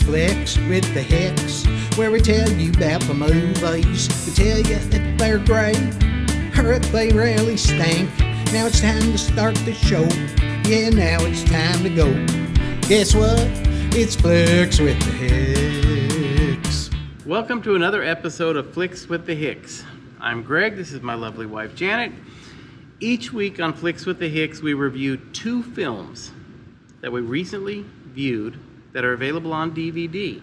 Flix with the Hicks, where we tell you about the movies. We tell you if they're great or if they really stink. Now it's time to start the show. Yeah, now it's time to go. Guess what? It's Flix with the Hicks. Welcome to another episode of Flix with the Hicks. I'm Greg. This is my lovely wife, Janet. Each week on Flix with the Hicks, we review 2 films that we recently viewed that are available on DVD.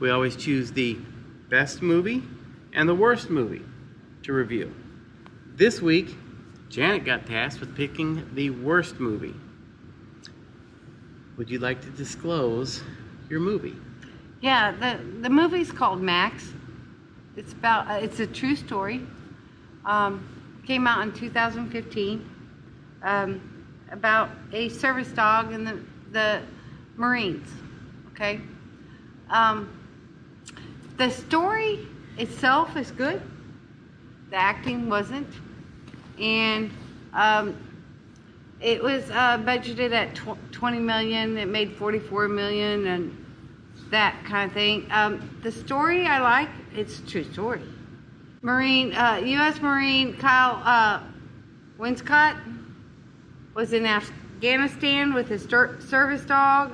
We always choose the best movie and the worst movie to review. This week, Janet got tasked with picking the worst movie. Would you like to disclose your movie? Yeah, the movie's called Max. It's a true story. Came out in 2015. About a service dog in the Marines. Okay. The story itself is good. The acting wasn't, and it was budgeted at 20 million. It made 44 million, and that kind of thing. The story I like. It's a true story. U.S. Marine Kyle Winscott was in Afghanistan with his service dog.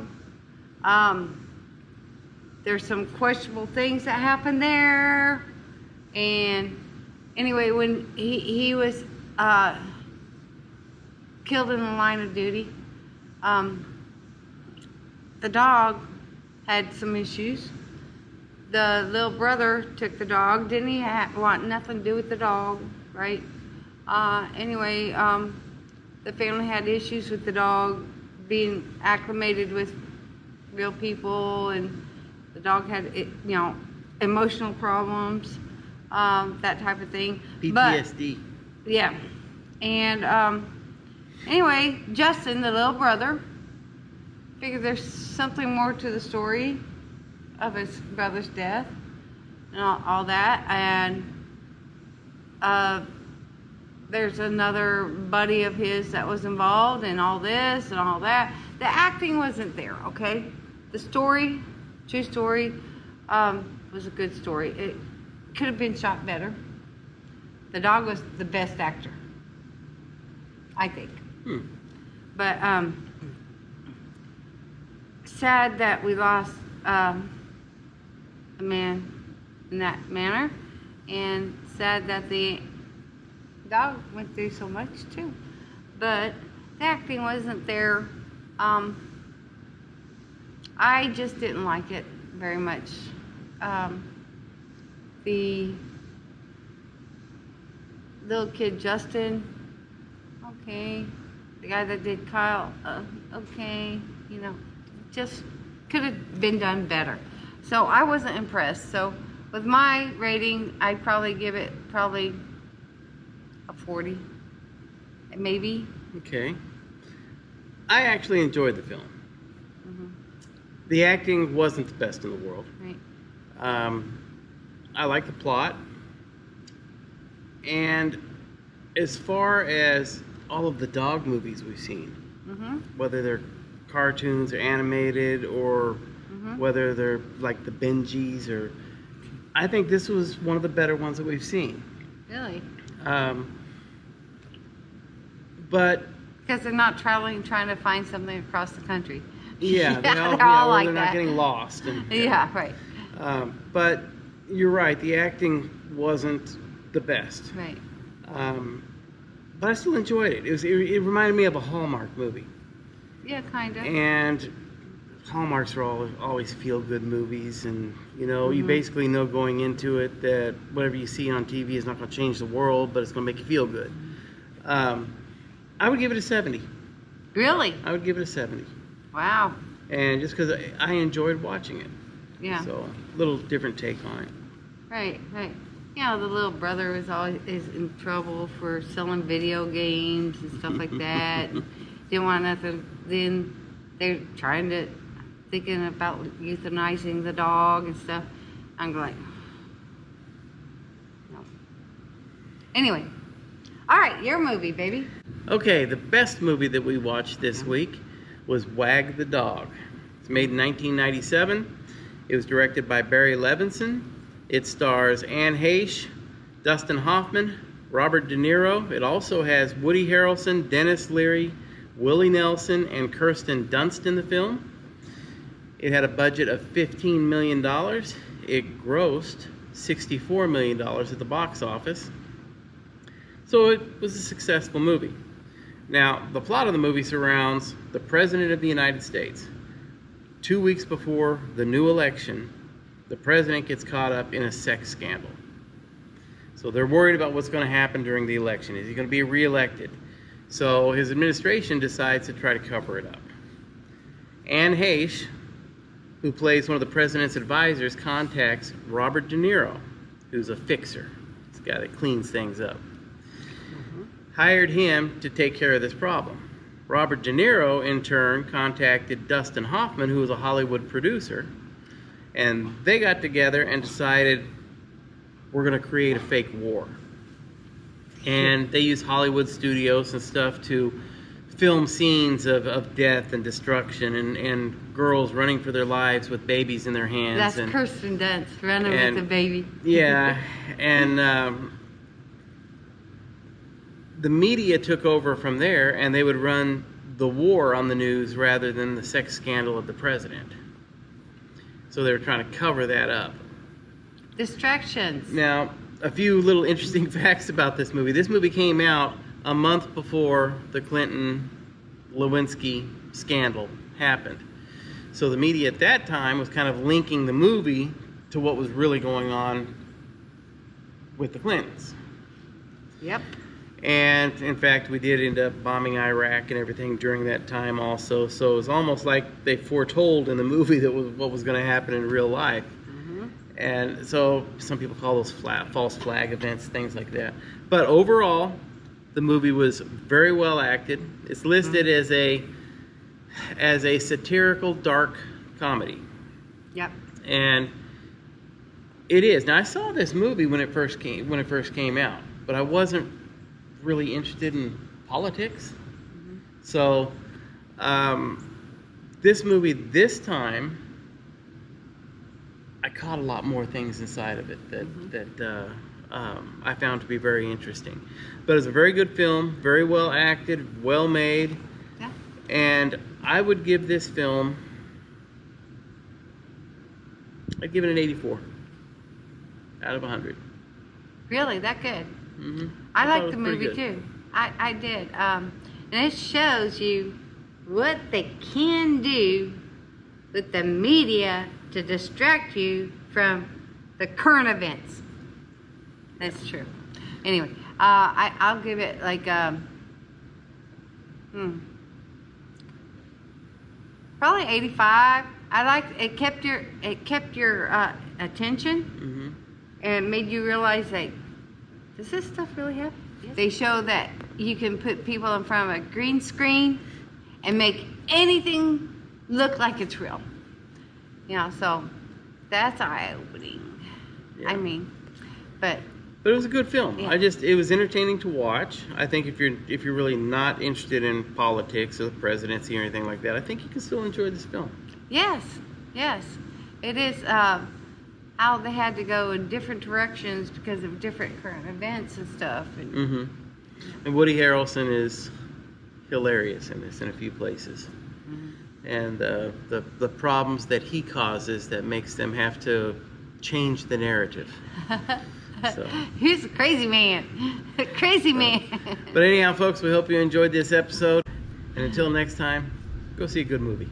There's some questionable things that happened there, and anyway, when he was killed in the line of duty, the dog had some issues. The little brother took the dog. Didn't he want nothing to do with the dog, right? Anyway, the family had issues with the dog being acclimated with real people, and the dog had, emotional problems, that type of thing. PTSD. But, yeah. And anyway, Dustin, the little brother, figured there's something more to the story of his brother's death and all that. And there's another buddy of his that was involved in all this and all that. The acting wasn't there, okay? The story, true story, was a good story. It could have been shot better. The dog was the best actor, I think. But sad that we lost a man in that manner, and sad that the dog went through so much too. But the acting wasn't there. I just didn't like it very much. The little kid Justin, okay. The guy that did Kyle, okay. Just could have been done better. So I wasn't impressed. So with my rating, I'd probably give it a 40, maybe. Okay. I actually enjoyed the film. The acting wasn't the best in the world. Right. I like the plot. And as far as all of the dog movies we've seen, whether they're cartoons or animated, or whether they're like the Benjis, or I think this was one of the better ones that we've seen. Really? But because they're not trying to find something across the country. Yeah, they're they're not getting lost. Yeah, right. But you're right, the acting wasn't the best. Right. But I still enjoyed it. It reminded me of a Hallmark movie. Yeah, kind of. And Hallmarks are always feel-good movies, and you basically know going into it that whatever you see on TV is not going to change the world, but it's going to make you feel good. I would give it a 70. Really? I would give it a 70. Wow. And just because I enjoyed watching it. Yeah. So, a little different take on it. Right. The little brother is always in trouble for selling video games and stuff like that. Didn't want nothing. Then they're thinking about euthanizing the dog and stuff. I'm like, no. Anyway, all right, your movie, baby. Okay, the best movie that we watched this week was Wag the Dog. It's made in 1997. It was directed by Barry Levinson. It stars Anne Heche, Dustin Hoffman, Robert Di Nero. It also has Woody Harrelson, Dennis Leary, Willie Nelson, and Kirsten Dunst in the film. It had a budget of $15 million. It grossed $64 million at the box office. So it was a successful movie. Now, the plot of the movie surrounds the President of the United States. 2 weeks before the new election, the President gets caught up in a sex scandal. So they're worried about what's going to happen during the election. Is he going to be reelected? So his administration decides to try to cover it up. Anne Heche, who plays one of the President's advisors, contacts Robert Di Nero, who's a fixer. He's the guy that cleans things up. Hired him to take care of this problem. Robert De Niro, in turn, contacted Dustin Hoffman, who was a Hollywood producer, and they got together and decided, we're going to create a fake war. And they used Hollywood studios and stuff to film scenes of death and destruction and girls running for their lives with babies in their hands. That's Kirsten Dunst running with the baby. Yeah, and the media took over from there, and they would run the war on the news rather than the sex scandal of the president. So they were trying to cover that up. Distractions. Now, a few little interesting facts about this movie. This movie came out a month before the Clinton-Lewinsky scandal happened. So the media at that time was kind of linking the movie to what was really going on with the Clintons. Yep. And in fact, we did end up bombing Iraq and everything during that time also. So it was almost like they foretold in the movie that was what was going to happen in real life. And so some people call those false flag events, things like that. But overall, the movie was very well acted. It's listed as a satirical dark comedy. Yep. And it is. Now I saw this movie when it first came out, but I wasn't really interested in politics. So this movie this time, I caught a lot more things inside of it that I found to be very interesting. But it's a very good film, very well acted, well made. Yeah. And I would give this film, I'd give it an 84 out of 100. Really, that good? Mm-hmm. I liked the movie too. I did. And it shows you what they can do with the media to distract you from the current events. That's true. Anyway, I'll give it like probably 85. I liked it. Kept your attention and made you realize, like, does this stuff really happen? Yes. They show that you can put people in front of a green screen and make anything look like it's real. You know, so that's eye-opening. Yeah. I mean, but it was a good film. Yeah. It was entertaining to watch. I think if you're really not interested in politics or the presidency or anything like that, I think you can still enjoy this film. yes, it is. How they had to go in different directions because of different current events and stuff. And, And Woody Harrelson is hilarious in this in a few places. And the problems that he causes that makes them have to change the narrative. So. He's a crazy man. Crazy man. But anyhow, folks, we hope you enjoyed this episode. And until next time, go see a good movie.